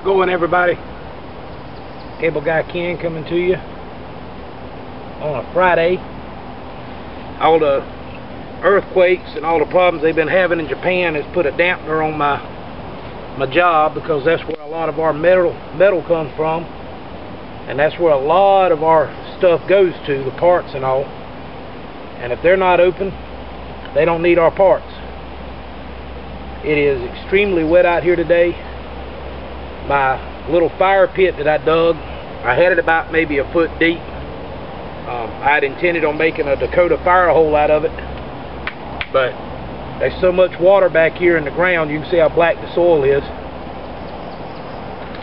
Going, everybody. Cable Guy Ken coming to you on a Friday. All the earthquakes and all the problems they've been having in Japan has put a dampener on my job, because that's where a lot of our metal comes from, and that's where a lot of our stuff goes to, the parts and all. And if they're not open, they don't need our parts. It is extremely wet out here today. My little fire pit that I dug, I had it about maybe a foot deep. I had intended on making a Dakota fire hole out of it, but there's so much water back here in the ground, you can see how black the soil is,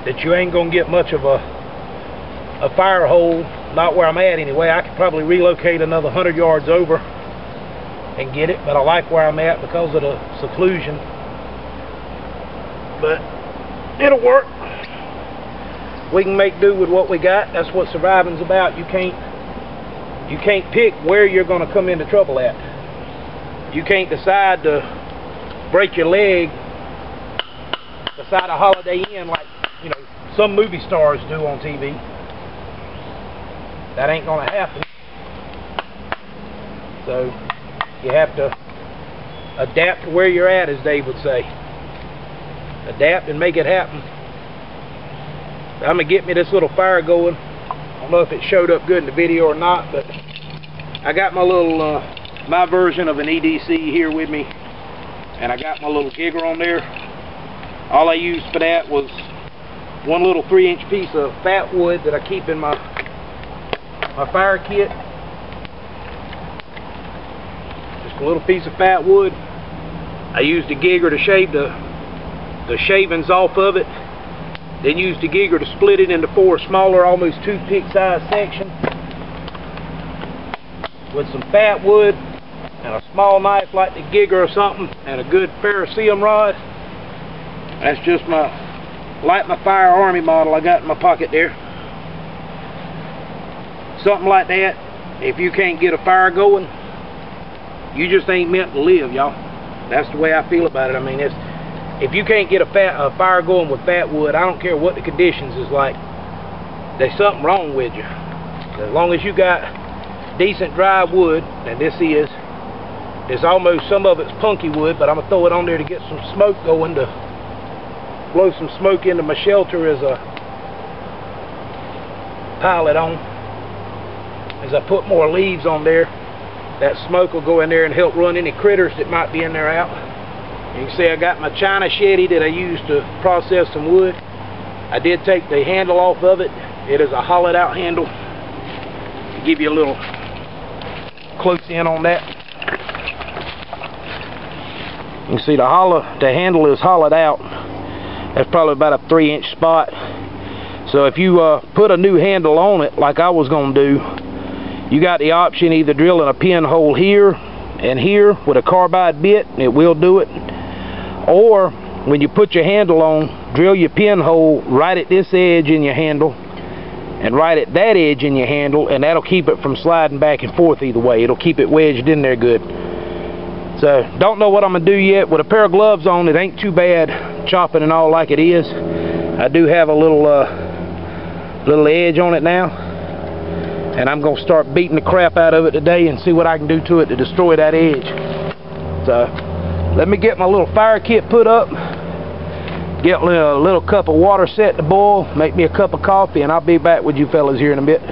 that you ain't gonna get much of a fire hole, not where I'm at anyway. I could probably relocate another 100 yards over and get it, but I like where I'm at because of the seclusion. But it'll work. We can make do with what we got. That's what surviving's about. You can't pick where you're going to come into trouble at. You can't decide to break your leg beside a Holiday Inn like, you know, some movie stars do on TV. That ain't going to happen. So you have to adapt to where you're at, as Dave would say. Adapt and make it happen. I'm going to get me this little fire going. I don't know if it showed up good in the video or not, but I got my little my version of an EDC here with me, and I got my little Gigr on there. All I used for that was one little 3-inch piece of fatwood that I keep in my fire kit. Just a little piece of fatwood. I used the Gigr to shave the shavings off of it. Then used the Gigr to split it into 4 smaller, almost toothpick-sized sections with some fatwood and a small knife like the Gigr or something, and a good ferrocerium rod. That's just my light my fire army model I got in my pocket there. Something like that. If you can't get a fire going, you just ain't meant to live, y'all. That's the way I feel about it. I mean, if you can't get a fire going with fatwood, I don't care what the conditions is like, there's something wrong with you. As long as you got decent dry wood, and this is, it's almost, some of it's punky wood, but I'm going to throw it on there to get some smoke going, to blow some smoke into my shelter as I pile it on. As I put more leaves on there, that smoke will go in there and help run any critters that might be in there out. You can see I got my China shetty that I used to process some wood. I did take the handle off of it. It is a hollowed out handle. To give you a little close in on that. You can see the handle is hollowed out. That's probably about a 3-inch spot. So if you put a new handle on it, like I was going to do, you got the option either drilling a pinhole here and here with a carbide bit, and it will do it. Or when you put your handle on, drill your pinhole right at this edge in your handle and right at that edge in your handle, and that'll keep it from sliding back and forth either way. It'll keep it wedged in there good. So don't know what I'm gonna do yet. With a pair of gloves on, it ain't too bad chopping and all like it is. I do have a little edge on it now, and I'm gonna start beating the crap out of it today and see what I can do to it to destroy that edge. So let me get my little fire kit put up, get a little cup of water set to boil, make me a cup of coffee, and I'll be back with you fellas here in a bit.